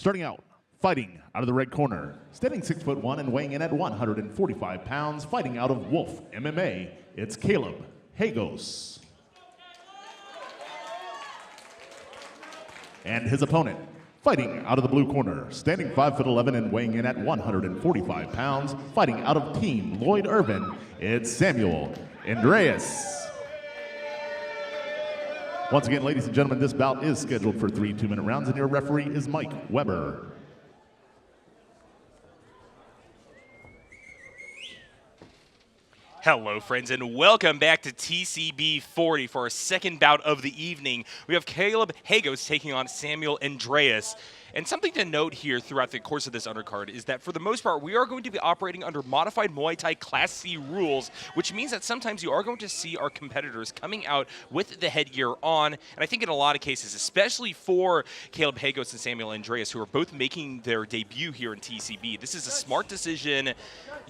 Starting out, fighting out of the red corner, standing 6'1" and weighing in at 145 pounds, fighting out of Wolf MMA, it's Kaleb Hagos. And his opponent, fighting out of the blue corner, standing 5'11" and weighing in at 145 pounds, fighting out of Team Lloyd Irvin, it's Samual Endrias. Once again, ladies and gentlemen, this bout is scheduled for 3 2-minute rounds, and your referee is Mike Weber. Hello, friends, and welcome back to TCB 40 for our second bout of the evening. We have Kaleb Hagos taking on Samual Endrias. And something to note here throughout the course of this undercard is that for the most part, we are going to be operating under modified Muay Thai Class C rules, which means that sometimes you are going to see our competitors coming out with the headgear on. And I think in a lot of cases, especially for Kaleb Hagos and Samual Endrias, who are both making their debut here in TCB, this is a smart decision. You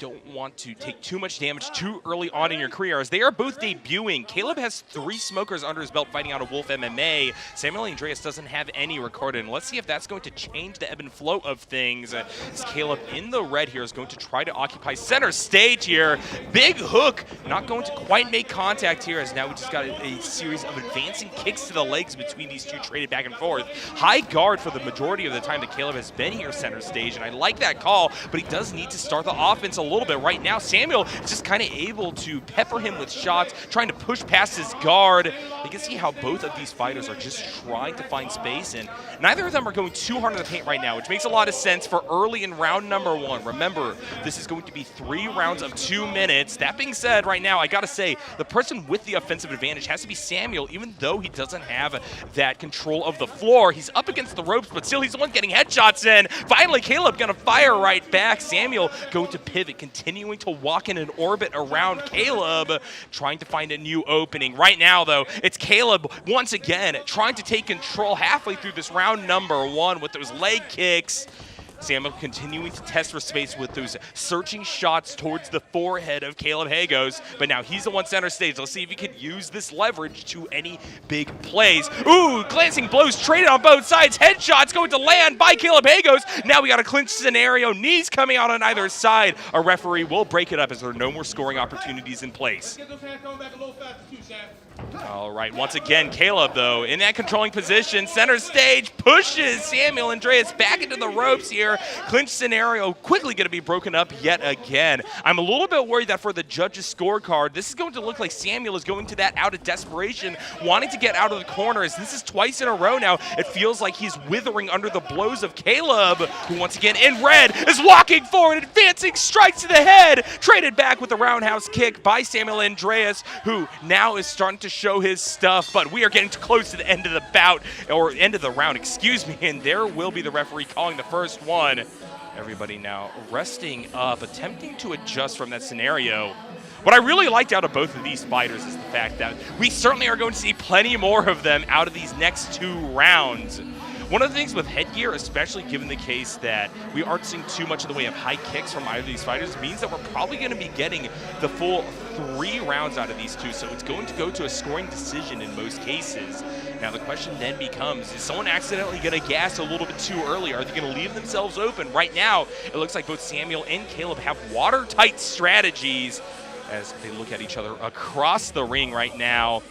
don't want to take too much damage too early on in your career, as they are both debuting. Kaleb has 3 smokers under his belt fighting out of Wolf MMA. Samual Endrias doesn't have any recorded, and let's see if that's going to change the ebb and flow of things. As Kaleb in the red here is going to try to occupy center stage here. Big hook, not going to quite make contact here, as now we just got a series of advancing kicks to the legs between these two, traded back and forth. High guard for the majority of the time that Kaleb has been here center stage, and I like that call, but he does need to start the offense a little bit. Right now, Samuel is just kind of able to pepper him with shots, trying to push past his guard. You can see how both of these fighters are just trying to find space, and neither of them are going too hard in the paint right now, which makes a lot of sense for early in round number 1. Remember, this is going to be 3 rounds of 2 minutes. That being said, right now, I gotta say, the person with the offensive advantage has to be Samuel, even though he doesn't have that control of the floor. He's up against the ropes, but still he's the one getting headshots in. Finally, Kaleb gonna fire right back. Samuel going to pivot, continuing to walk in an orbit around Kaleb, trying to find a new opening. Right now, though, it's Kaleb once again trying to take control halfway through this round number 1 with those leg kicks. Samuel continuing to test for space with those searching shots towards the forehead of Kaleb Hagos, but now he's the one center stage. Let's see if he can use this leverage to any big plays. Ooh, glancing blows traded on both sides. Headshots going to land by Kaleb Hagos. Now we got a clinch scenario. Knees coming out on either side. A referee will break it up as there are no more scoring opportunities in place. All right, once again, Kaleb, though, in that controlling position, center stage, pushes Samuel Endrias back into the ropes here. Clinch scenario quickly going to be broken up yet again. I'm a little bit worried that for the judges' scorecard, this is going to look like Samuel is going to that out of desperation, wanting to get out of the corner, as this is twice in a row now. It feels like he's withering under the blows of Kaleb, who once again, in red, is walking forward, advancing strikes to the head, traded back with a roundhouse kick by Samuel Endrias, who now is starting to show his stuff, but we are getting close to the end of the bout, or end of the round, excuse me, and there will be the referee calling the first one. Everybody now resting up, attempting to adjust from that scenario. What I really liked out of both of these fighters is the fact that we certainly are going to see plenty more of them out of these next 2 rounds. One of the things with headgear, especially given the case that we aren't seeing too much in the way of high kicks from either of these fighters, means that we're probably going to be getting the full 3 rounds out of these two, so it's going to go to a scoring decision in most cases. Now the question then becomes, is someone accidentally going to gas a little bit too early? Are they going to leave themselves open? Right now, it looks like both Samuel and Kaleb have watertight strategies as they look at each other across the ring right now.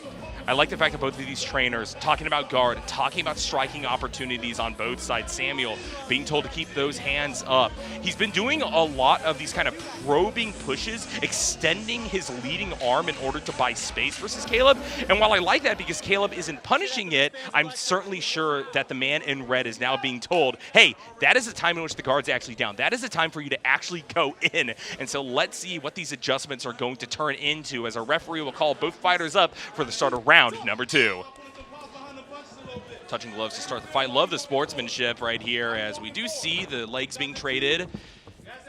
I like the fact that both of these trainers talking about guard, talking about striking opportunities on both sides. Samuel being told to keep those hands up. He's been doing a lot of these kind of probing pushes, extending his leading arm in order to buy space versus Kaleb. And while I like that because Kaleb isn't punishing it, I'm certainly sure that the man in red is now being told, hey, that is a time in which the guard's actually down. That is a time for you to actually go in. And so let's see what these adjustments are going to turn into, as our referee will call both fighters up for the start of round number 2. Touching gloves to start the fight. Love the sportsmanship right here, as we do see the legs being traded.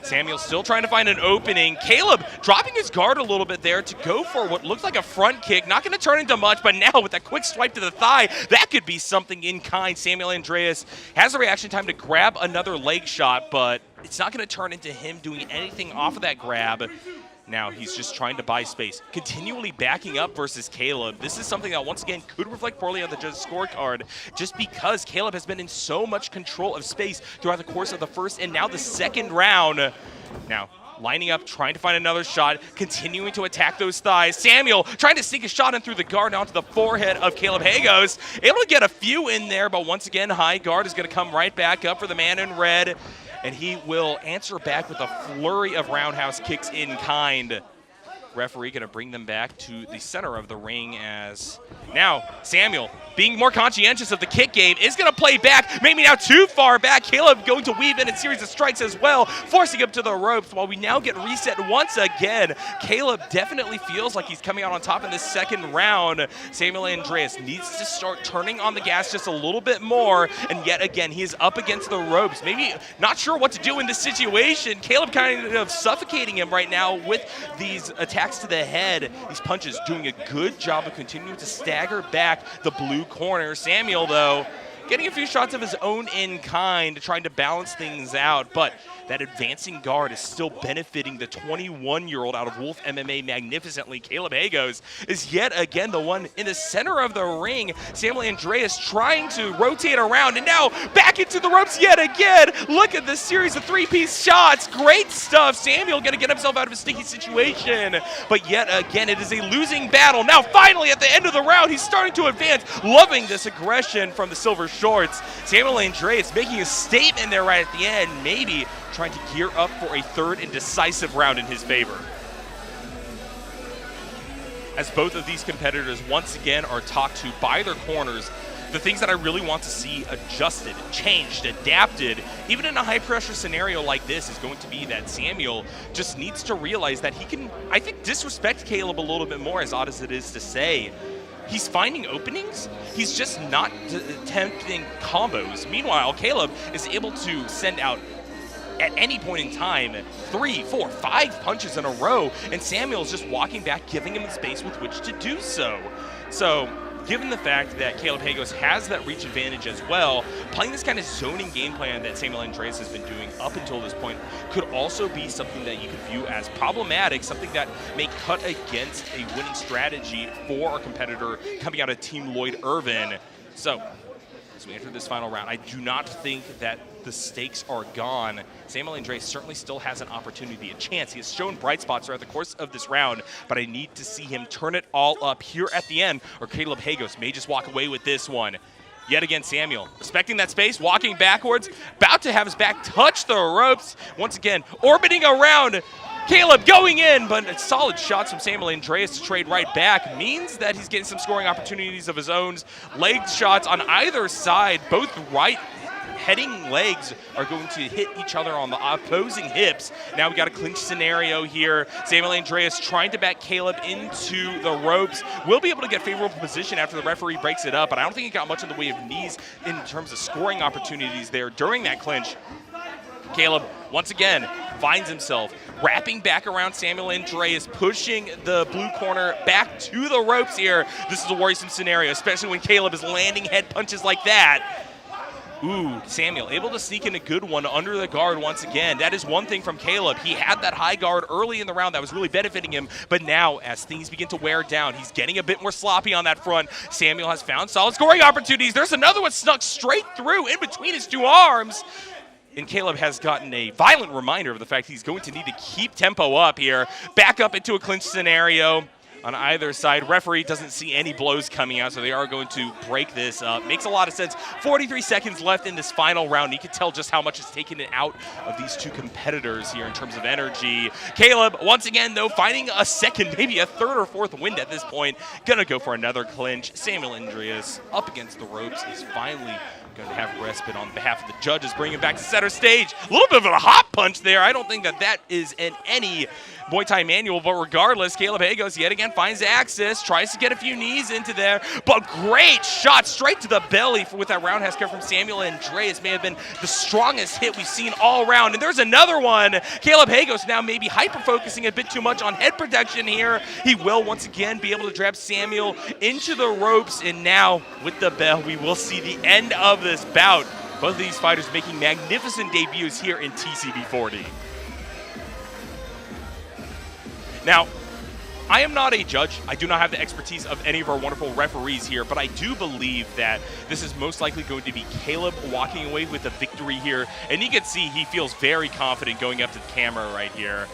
Samuel still trying to find an opening. Kaleb dropping his guard a little bit there to go for what looks like a front kick. Not going to turn into much, but now with that quick swipe to the thigh, that could be something in kind. Samuel Endrias has a reaction time to grab another leg shot, but it's not going to turn into him doing anything off of that grab. Now he's just trying to buy space, continually backing up versus Kaleb. This is something that once again could reflect poorly on the judge's scorecard, just because Kaleb has been in so much control of space throughout the course of the first and now the second round. Now, lining up, trying to find another shot, continuing to attack those thighs. Samuel trying to sneak a shot in through the guard onto the forehead of Kaleb Hagos. Able to get a few in there, but once again, high guard is going to come right back up for the man in red, and he will answer back with a flurry of roundhouse kicks in kind. Referee going to bring them back to the center of the ring as now Samuel, being more conscientious of the kick game, is going to play back, maybe now too far back. Kaleb going to weave in a series of strikes as well, forcing him to the ropes while we now get reset once again. Kaleb definitely feels like he's coming out on top in this second round. Samuel Endrias needs to start turning on the gas just a little bit more, and yet again, he is up against the ropes. Maybe not sure what to do in this situation. Kaleb kind of suffocating him right now with these attacks to the head. These punches doing a good job of continuing to stagger back the blue corner. Samuel, though, getting a few shots of his own in kind, trying to balance things out, but that advancing guard is still benefiting the 21-year-old out of Wolf MMA magnificently. Kaleb Hagos is yet again the one in the center of the ring. Samuel Endrias trying to rotate around, and now back into the ropes yet again. Look at this series of three-piece shots. Great stuff. Samuel going to get himself out of a sticky situation, but yet again, it is a losing battle. Now, finally, at the end of the round, he's starting to advance. Loving this aggression from the silver shorts. Samuel Endrias making a statement there right at the end, maybe trying to gear up for a third and decisive round in his favor. As both of these competitors once again are talked to by their corners, the things that I really want to see adjusted, changed, adapted, even in a high-pressure scenario like this, is going to be that Samuel just needs to realize that he can, I think, disrespect Kaleb a little bit more, as odd as it is to say. He's finding openings. He's just not attempting combos. Meanwhile, Kaleb is able to send out at any point in time 3, 4, 5 punches in a row, and Samuel's just walking back, giving him the space with which to do so. So, given the fact that Kaleb Hagos has that reach advantage as well, playing this kind of zoning game plan that Samuel Endrias has been doing up until this point could also be something that you could view as problematic, something that may cut against a winning strategy for our competitor coming out of Team Lloyd Irvin. So, as we enter this final round, I do not think that the stakes are gone. Samuel Endrias certainly still has an opportunity, a chance. He has shown bright spots throughout the course of this round, but I need to see him turn it all up here at the end, or Kaleb Hagos may just walk away with this one. Yet again, Samuel, respecting that space, walking backwards, about to have his back touch the ropes. Once again, orbiting around. Kaleb going in, but solid shots from Samuel Endrias to trade right back means that he's getting some scoring opportunities of his own. Leg shots on either side, both right heading legs are going to hit each other on the opposing hips. Now we got a clinch scenario here. Samuel Endrias trying to back Kaleb into the ropes. Will be able to get favorable position after the referee breaks it up, but I don't think he got much in the way of knees in terms of scoring opportunities there during that clinch. Kaleb, once again, finds himself wrapping back around Samuel Endrias, pushing the blue corner back to the ropes here. This is a worrisome scenario, especially when Kaleb is landing head punches like that. Ooh, Samuel able to sneak in a good one under the guard once again. That is one thing from Kaleb. He had that high guard early in the round that was really benefiting him, but now as things begin to wear down, he's getting a bit more sloppy on that front. Samuel has found solid scoring opportunities. There's another one snuck straight through in between his two arms. And Kaleb has gotten a violent reminder of the fact he's going to need to keep tempo up here. Back up into a clinch scenario on either side. Referee doesn't see any blows coming out, so they are going to break this up. Makes a lot of sense. 43 seconds left in this final round. You can tell just how much is taken out of these two competitors here in terms of energy. Kaleb, once again, though, finding a second, maybe a third or fourth wind at this point. Gonna go for another clinch. Samuel Endrias up against the ropes is finally going to have respite on behalf of the judges, bringing him back to center stage. A little bit of a hot punch there. I don't think that is in any Muay Thai manual, but regardless, Kaleb Hagos yet again finds access, tries to get a few knees into there, but great shot straight to the belly with that roundhouse kick from Samuel Endrias. May have been the strongest hit we've seen all round. And there's another one. Kaleb Hagos now maybe hyper-focusing a bit too much on head protection here. He will once again be able to drag Samuel into the ropes, and now with the bell, we will see the end of this bout. Both of these fighters making magnificent debuts here in TCB 40. Now, I am not a judge. I do not have the expertise of any of our wonderful referees here, but I do believe that this is most likely going to be Kaleb walking away with a victory here. And you can see he feels very confident going up to the camera right here.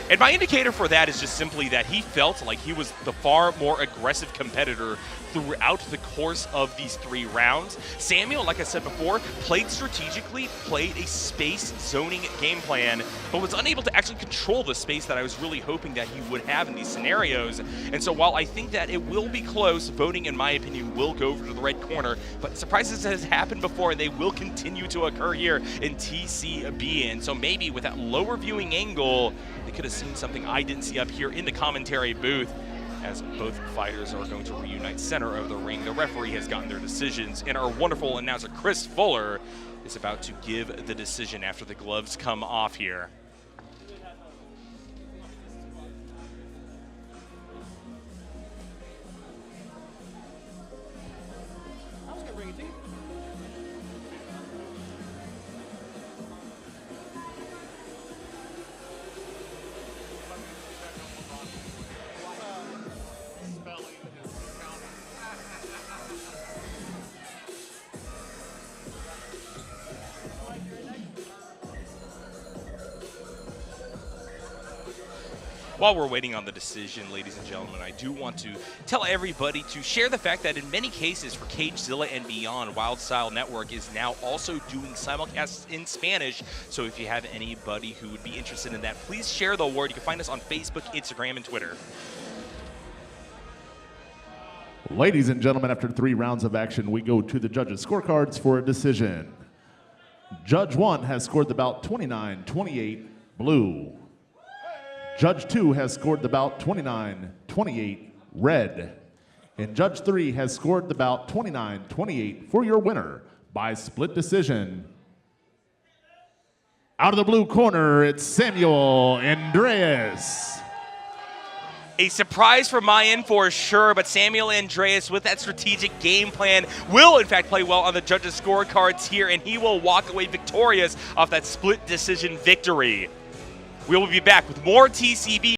And my indicator for that is just simply that he felt like he was the far more aggressive competitor throughout the course of these 3 rounds. Samuel, like I said before, played strategically, played a space zoning game plan, but was unable to actually control the space that I was really hoping that he would have in these scenarios. And so while I think that it will be close, voting, in my opinion, will go over to the red corner, but surprises has happened before, and they will continue to occur here in TCB. And so maybe with that lower viewing angle, they could have seen something I didn't see up here in the commentary booth, as both fighters are going to reunite center of the ring. The referee has gotten their decisions, and our wonderful announcer, Chris Fuller, is about to give the decision after the gloves come off here. While we're waiting on the decision, ladies and gentlemen, I do want to tell everybody to share the fact that in many cases for Cagezilla and beyond, Wild Style Network is now also doing simulcasts in Spanish. So if you have anybody who would be interested in that, please share the word. You can find us on Facebook, Instagram, and Twitter. Ladies and gentlemen, after 3 rounds of action, we go to the judges' scorecards for a decision. Judge 1 has scored the bout 29-28, blue. Judge 2 has scored the bout 29-28, red. And Judge 3 has scored the bout 29-28 for your winner by split decision. Out of the blue corner, it's Samuel Endrias. A surprise from my end for sure, but Samuel Endrias with that strategic game plan will in fact play well on the judges' scorecards here, and he will walk away victorious off that split decision victory. We will be back with more TCB